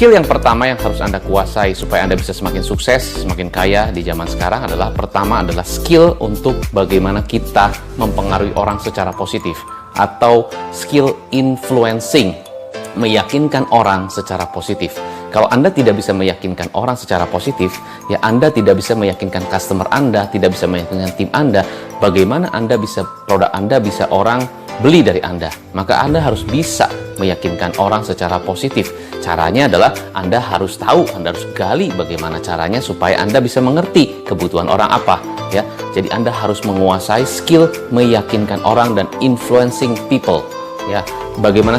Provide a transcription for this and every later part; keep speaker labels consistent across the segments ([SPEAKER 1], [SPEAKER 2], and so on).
[SPEAKER 1] skill yang pertama yang harus Anda kuasai supaya Anda bisa semakin sukses, semakin kaya di zaman sekarang adalah pertama adalah skill untuk bagaimana kita mempengaruhi orang secara positif atau skill influencing, meyakinkan orang secara positif. Kalau Anda tidak bisa meyakinkan orang secara positif, ya Anda tidak bisa meyakinkan customer Anda, tidak bisa meyakinkan tim Anda, bagaimana Anda bisa, produk Anda bisa orang beli dari Anda. Maka Anda harus bisa meyakinkan orang secara positif. Caranya adalah Anda harus tahu, Anda harus gali bagaimana caranya supaya Anda bisa mengerti kebutuhan orang apa. Ya, jadi Anda harus menguasai skill meyakinkan orang dan influencing people. Ya, bagaimana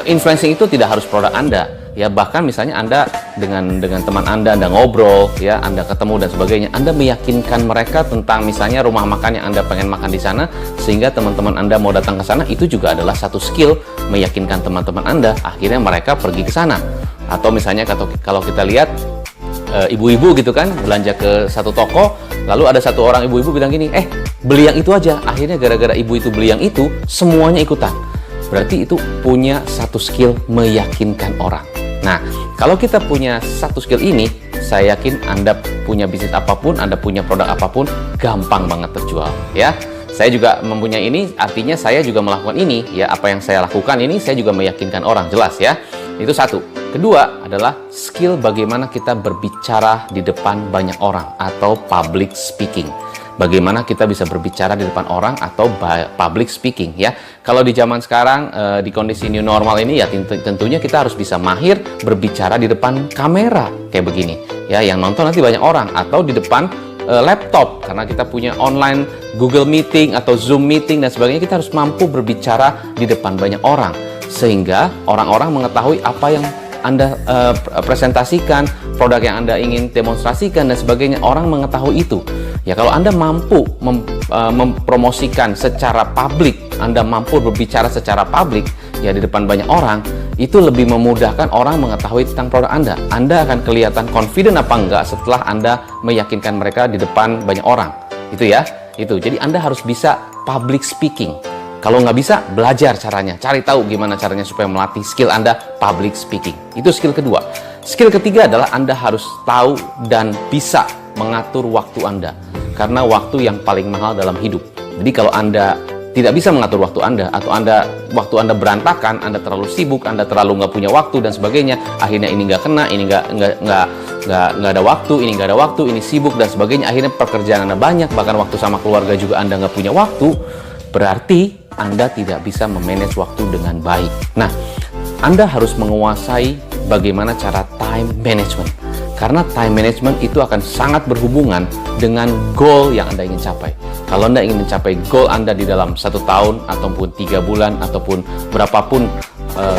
[SPEAKER 1] influencing itu tidak harus produk Anda. Ya, bahkan misalnya Anda dengan teman Anda ngobrol, ya, Anda ketemu dan sebagainya, Anda meyakinkan mereka tentang misalnya rumah makan yang Anda pengen makan di sana, sehingga teman-teman Anda mau datang ke sana, itu juga adalah satu skill meyakinkan teman-teman Anda, akhirnya mereka pergi ke sana. Atau misalnya kalau kita lihat ibu-ibu gitu kan, belanja ke satu toko, lalu ada satu orang ibu-ibu bilang gini, beli yang itu aja, akhirnya gara-gara ibu itu beli yang itu, semuanya ikutan. Berarti itu punya satu skill meyakinkan orang. Nah, kalau kita punya satu skill ini, saya yakin Anda punya bisnis apapun, Anda punya produk apapun, gampang banget terjual, ya. Saya juga mempunyai ini, artinya saya juga melakukan ini, ya. Apa yang saya lakukan ini, saya juga meyakinkan orang, jelas ya. Itu satu. Kedua adalah skill bagaimana kita berbicara di depan banyak orang atau public speaking. Bagaimana kita bisa berbicara di depan orang atau public speaking, ya. Kalau di zaman sekarang, di kondisi new normal ini, ya tentunya kita harus bisa mahir berbicara di depan kamera kayak begini, ya, yang nonton nanti banyak orang, atau di depan laptop karena kita punya online Google Meeting atau Zoom Meeting dan sebagainya. Kita harus mampu berbicara di depan banyak orang sehingga orang-orang mengetahui apa yang Anda presentasikan, produk yang Anda ingin demonstrasikan dan sebagainya. Orang mengetahui itu. Ya, kalau Anda mampu mempromosikan secara publik, Anda mampu berbicara secara publik, ya di depan banyak orang, itu lebih memudahkan orang mengetahui tentang produk Anda. Anda akan kelihatan confident apa enggak setelah Anda meyakinkan mereka di depan banyak orang. Itu ya, itu. Jadi Anda harus bisa public speaking. Kalau nggak bisa, belajar caranya. Cari tahu gimana caranya supaya melatih skill Anda public speaking. Itu skill kedua. Skill ketiga adalah Anda harus tahu dan bisa mengatur waktu Anda. Karena waktu yang paling mahal dalam hidup. Jadi kalau Anda tidak bisa mengatur waktu Anda, atau waktu Anda berantakan, Anda terlalu sibuk, Anda terlalu nggak punya waktu dan sebagainya, akhirnya ini nggak kena, ini nggak ada waktu, ini nggak ada waktu, ini sibuk dan sebagainya, akhirnya pekerjaan Anda banyak, bahkan waktu sama keluarga juga Anda nggak punya waktu, berarti Anda tidak bisa memanage waktu dengan baik. Nah, Anda harus menguasai bagaimana cara time management. Karena time management itu akan sangat berhubungan dengan goal yang Anda ingin capai. Kalau Anda ingin mencapai goal Anda di dalam 1 tahun, ataupun 3 bulan, ataupun berapapun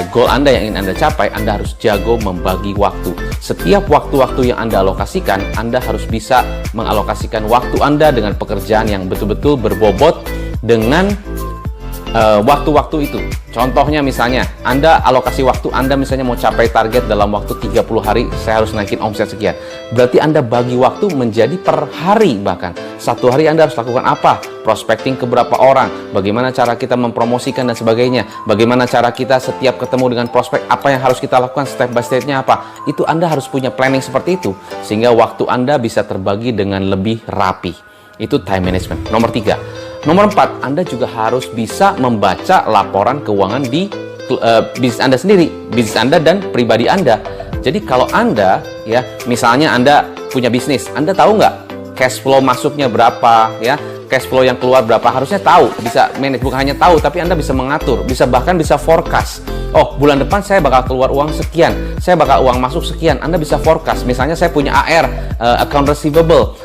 [SPEAKER 1] goal Anda yang ingin Anda capai, Anda harus jago membagi waktu. Setiap waktu-waktu yang Anda alokasikan, Anda harus bisa mengalokasikan waktu Anda dengan pekerjaan yang betul-betul berbobot dengan waktu-waktu itu. Contohnya misalnya, Anda alokasi waktu Anda misalnya mau capai target dalam waktu 30 hari, saya harus naikin omset sekian. Berarti Anda bagi waktu menjadi per hari bahkan. Satu hari Anda harus lakukan apa? Prospecting ke berapa orang? Bagaimana cara kita mempromosikan dan sebagainya? Bagaimana cara kita setiap ketemu dengan prospek, apa yang harus kita lakukan step by step-nya apa? Itu Anda harus punya planning seperti itu. Sehingga waktu Anda bisa terbagi dengan lebih rapi. Itu time management. Nomor 3. Nomor 4, Anda juga harus bisa membaca laporan keuangan di bisnis Anda sendiri, bisnis Anda dan pribadi Anda. Jadi kalau Anda, ya, misalnya Anda punya bisnis, Anda tahu nggak cash flow masuknya berapa, ya, cash flow yang keluar berapa, harusnya tahu, bisa manage, bukan hanya tahu, tapi Anda bisa mengatur, bahkan bisa forecast. Oh, bulan depan saya bakal keluar uang sekian, saya bakal uang masuk sekian. Anda bisa forecast. Misalnya saya punya AR, account receivable,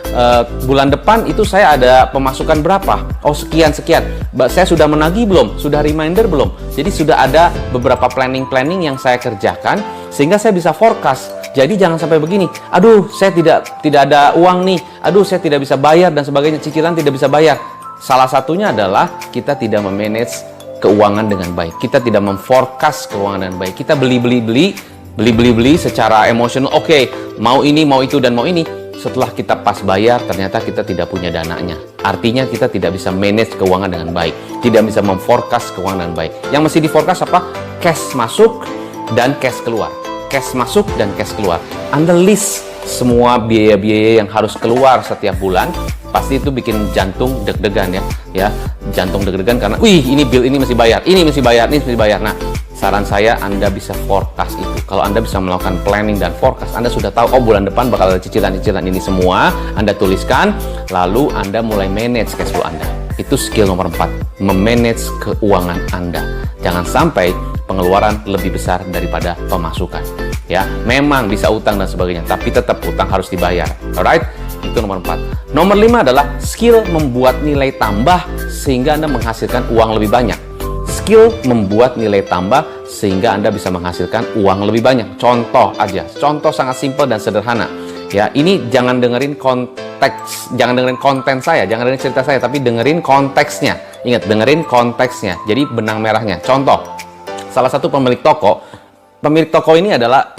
[SPEAKER 1] bulan depan itu saya ada pemasukan berapa? Oh, sekian. Saya sudah menagih belum? Sudah reminder belum? Jadi sudah ada beberapa planning yang saya kerjakan sehingga saya bisa forecast. Jadi jangan sampai begini, aduh saya tidak ada uang nih, aduh saya tidak bisa bayar dan sebagainya, cicilan tidak bisa bayar. Salah satunya adalah kita tidak memanage keuangan dengan baik. Kita tidak memforecast keuangan dengan baik. Kita beli secara emosional. Oke, mau ini, mau itu, dan mau ini. Setelah kita pas bayar, ternyata kita tidak punya dananya. Artinya kita tidak bisa manage keuangan dengan baik. Tidak bisa memforecast keuangan dengan baik. Yang mesti diforecast apa? Cash masuk dan cash keluar. cash masuk dan cash keluar. Anda list semua biaya-biaya yang harus keluar setiap bulan, pasti itu bikin jantung deg-degan ya, jantung deg-degan karena, wih, ini bill ini mesti bayar, ini mesti bayar, ini mesti bayar. Nah, saran saya Anda bisa forecast itu. Kalau Anda bisa melakukan planning dan forecast, Anda sudah tahu, oh bulan depan bakal ada cicilan-cicilan ini semua, Anda tuliskan, lalu Anda mulai manage cash flow Anda. Itu skill nomor 4, memanage keuangan Anda. Jangan sampai pengeluaran lebih besar daripada pemasukan. Ya, memang bisa utang dan sebagainya, tapi tetap utang harus dibayar. Alright? Itu nomor 4. Nomor 5 adalah skill membuat nilai tambah sehingga Anda menghasilkan uang lebih banyak. Skill membuat nilai tambah sehingga Anda bisa menghasilkan uang lebih banyak. Contoh aja, contoh sangat simpel dan sederhana. Ya, ini jangan dengerin konteks, jangan dengerin konten saya, jangan dengerin cerita saya, tapi dengerin konteksnya. Ingat, dengerin konteksnya. Jadi benang merahnya. Contoh, salah satu pemilik toko ini adalah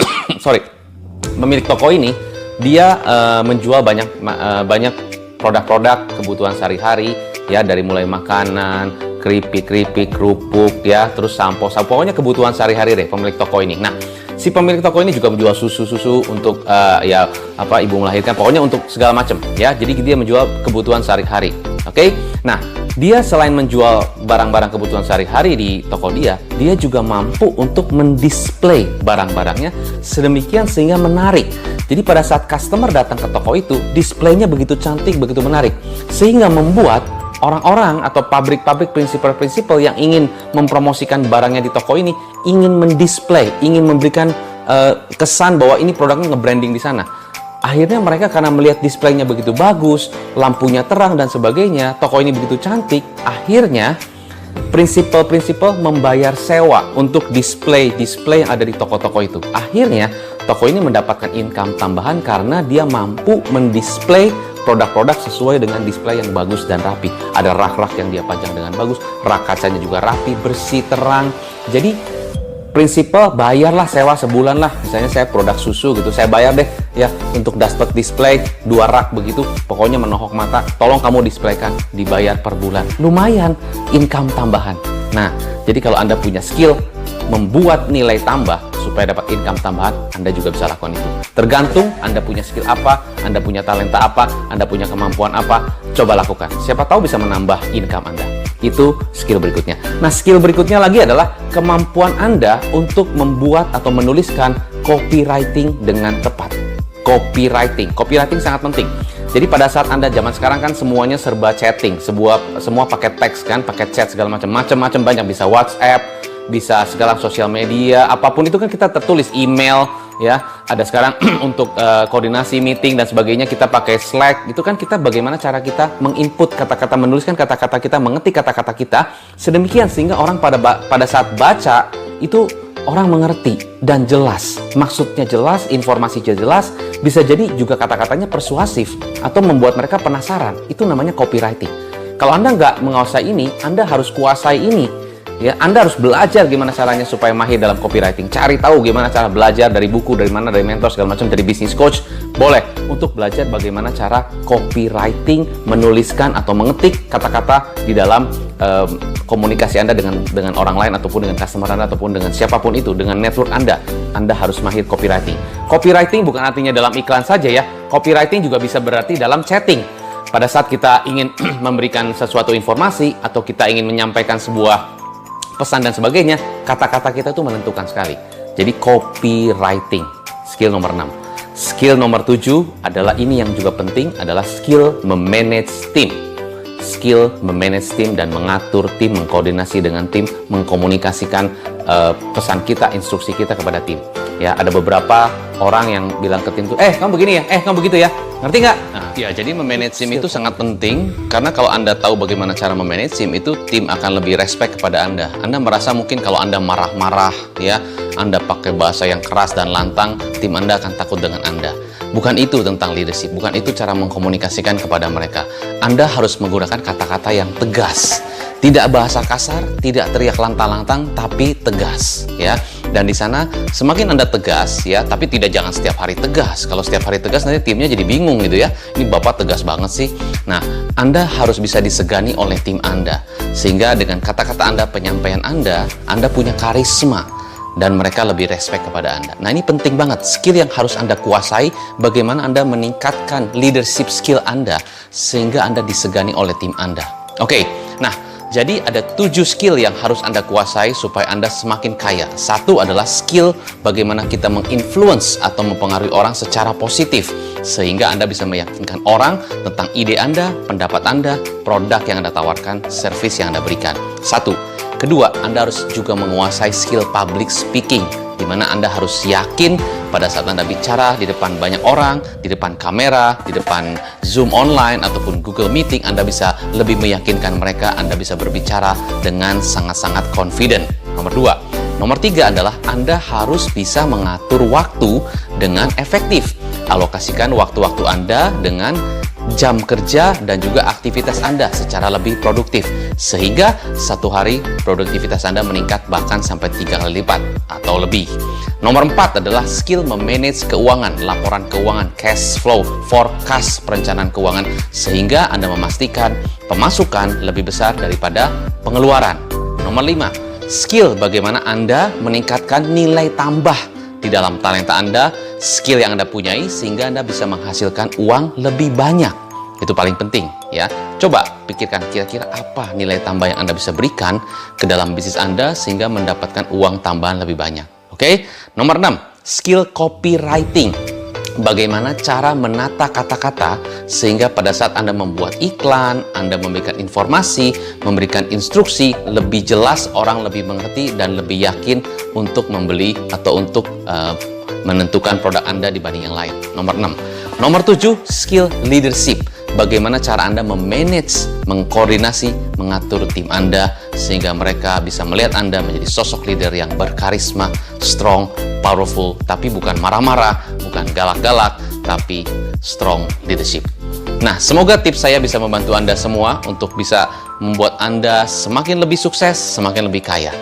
[SPEAKER 1] pemilik toko ini dia menjual banyak produk-produk kebutuhan sehari-hari, ya, dari mulai makanan, keripik, kerupuk, ya, terus sampo, pokoknya kebutuhan sehari-hari deh pemilik toko ini. Nah, si pemilik toko ini juga menjual susu untuk ibu melahirkan, pokoknya untuk segala macam, ya. Jadi dia menjual kebutuhan sehari-hari. Oke? Nah, dia selain menjual barang-barang kebutuhan sehari-hari di toko dia juga mampu untuk mendisplay barang-barangnya sedemikian sehingga menarik. Jadi pada saat customer datang ke toko itu, displaynya begitu cantik, begitu menarik, sehingga membuat orang-orang atau pabrik-pabrik prinsipal yang ingin mempromosikan barangnya di toko ini ingin mendisplay, ingin memberikan kesan bahwa ini produknya nge-branding di sana. Akhirnya mereka karena melihat displaynya begitu bagus, lampunya terang dan sebagainya, toko ini begitu cantik, akhirnya prinsipal membayar sewa untuk display yang ada di toko-toko itu. Akhirnya toko ini mendapatkan income tambahan karena dia mampu mendisplay produk-produk sesuai dengan display yang bagus dan rapi. Ada rak-rak yang dia pajang dengan bagus, rak kacanya juga rapi, bersih, terang. Jadi prinsipal bayarlah sewa sebulan lah, misalnya saya produk susu gitu, saya bayar deh ya untuk dapat display 2 rak begitu, pokoknya menohok mata, tolong kamu displaykan, dibayar per bulan, lumayan income tambahan. Nah, jadi kalau Anda punya skill membuat nilai tambah supaya dapat income tambahan, Anda juga bisa lakukan itu. Tergantung Anda punya skill apa, Anda punya talenta apa, Anda punya kemampuan apa, coba lakukan. Siapa tahu bisa menambah income Anda. Itu skill berikutnya. Nah, skill berikutnya lagi adalah kemampuan Anda untuk membuat atau menuliskan copywriting dengan tepat. Copywriting sangat penting. Jadi pada saat Anda zaman sekarang kan semuanya serba chatting, semua pakai teks kan, pakai chat segala macam banyak, bisa WhatsApp, bisa segala sosial media, apapun itu kan kita tertulis, email, ya. Ada sekarang untuk koordinasi meeting dan sebagainya kita pakai Slack. Itu kan kita bagaimana cara kita menginput kata-kata, menuliskan kata-kata kita, mengetik kata-kata kita sedemikian sehingga orang pada saat baca itu orang mengerti dan jelas, maksudnya jelas, informasinya jelas, bisa jadi juga kata-katanya persuasif atau membuat mereka penasaran. Itu namanya copywriting. Kalau Anda nggak menguasai ini, Anda harus kuasai ini. Ya, Anda harus belajar gimana caranya supaya mahir dalam copywriting. Cari tahu gimana cara belajar dari buku, dari mana, dari mentor, segala macam, dari business coach. Boleh untuk belajar bagaimana cara copywriting, menuliskan atau mengetik kata-kata di dalam komunikasi Anda dengan orang lain ataupun dengan customer Anda ataupun dengan siapapun itu, dengan network Anda. Anda harus mahir copywriting. Copywriting bukan artinya dalam iklan saja ya. Copywriting juga bisa berarti dalam chatting. Pada saat kita ingin memberikan sesuatu informasi atau kita ingin menyampaikan sebuah pesan dan sebagainya, kata-kata kita itu menentukan sekali. Jadi copywriting, skill nomor 6. Skill nomor 7 adalah ini yang juga penting, adalah skill memanage tim. Skill memanage tim dan mengatur tim, mengkoordinasi dengan tim, mengkomunikasikan pesan kita, instruksi kita kepada tim. Ya, ada beberapa orang yang bilang ke tim tuh, kamu begini ya, kamu begitu ya, ngerti nggak? Nah, ya, jadi memanage tim itu sangat penting karena kalau Anda tahu bagaimana cara memanage tim itu, tim akan lebih respect kepada Anda. Anda merasa mungkin kalau Anda marah-marah, ya, Anda pakai bahasa yang keras dan lantang, tim Anda akan takut dengan Anda. Bukan itu tentang leadership, bukan itu cara mengkomunikasikan kepada mereka. Anda harus menggunakan kata-kata yang tegas. Tidak bahasa kasar, tidak teriak lantang-lantang, tapi tegas, ya. Dan di sana semakin Anda tegas, ya, tapi jangan setiap hari tegas. Kalau setiap hari tegas nanti timnya jadi bingung gitu ya. Ini Bapak tegas banget sih. Nah, Anda harus bisa disegani oleh tim Anda. Sehingga dengan kata-kata Anda, penyampaian Anda punya karisma. dan mereka lebih respect kepada Anda. Nah, ini penting banget, skill yang harus Anda kuasai, bagaimana Anda meningkatkan leadership skill Anda sehingga Anda disegani oleh tim Anda. Oke, nah, jadi ada 7 skill yang harus Anda kuasai supaya Anda semakin kaya. Satu adalah skill bagaimana kita menginfluence atau mempengaruhi orang secara positif, sehingga Anda bisa meyakinkan orang tentang ide Anda, pendapat Anda, produk yang Anda tawarkan, service yang Anda berikan. Satu. Kedua, Anda harus juga menguasai skill public speaking, di mana Anda harus yakin pada saat Anda bicara di depan banyak orang, di depan kamera, di depan Zoom online, ataupun Google Meeting, Anda bisa lebih meyakinkan mereka, Anda bisa berbicara dengan sangat-sangat confident. Nomor 2. Nomor 3 adalah Anda harus bisa mengatur waktu dengan efektif. Alokasikan waktu-waktu Anda dengan jam kerja dan juga aktivitas Anda secara lebih produktif, sehingga satu hari produktivitas Anda meningkat bahkan sampai 3 kali lipat atau lebih. Nomor 4 adalah skill memanage keuangan, laporan keuangan, cash flow, forecast perencanaan keuangan, sehingga Anda memastikan pemasukan lebih besar daripada pengeluaran. Nomor 5, skill bagaimana Anda meningkatkan nilai tambah di dalam talenta Anda, skill yang Anda punyai, sehingga Anda bisa menghasilkan uang lebih banyak. Itu paling penting, ya. Coba pikirkan kira-kira apa nilai tambah yang Anda bisa berikan ke dalam bisnis Anda sehingga mendapatkan uang tambahan lebih banyak. Oke? Nomor 6, skill copywriting. Bagaimana cara menata kata-kata sehingga pada saat Anda membuat iklan, Anda memberikan informasi, memberikan instruksi, lebih jelas, orang lebih mengerti dan lebih yakin untuk membeli atau untuk menentukan produk Anda dibanding yang lain. Nomor 6. Nomor 7, skill leadership. Bagaimana cara Anda memanage, mengkoordinasi, mengatur tim Anda sehingga mereka bisa melihat Anda menjadi sosok leader yang berkarisma, strong, powerful, tapi bukan marah-marah, bukan galak-galak, tapi strong leadership. Nah, semoga tips saya bisa membantu Anda semua untuk bisa membuat Anda semakin lebih sukses, semakin lebih kaya.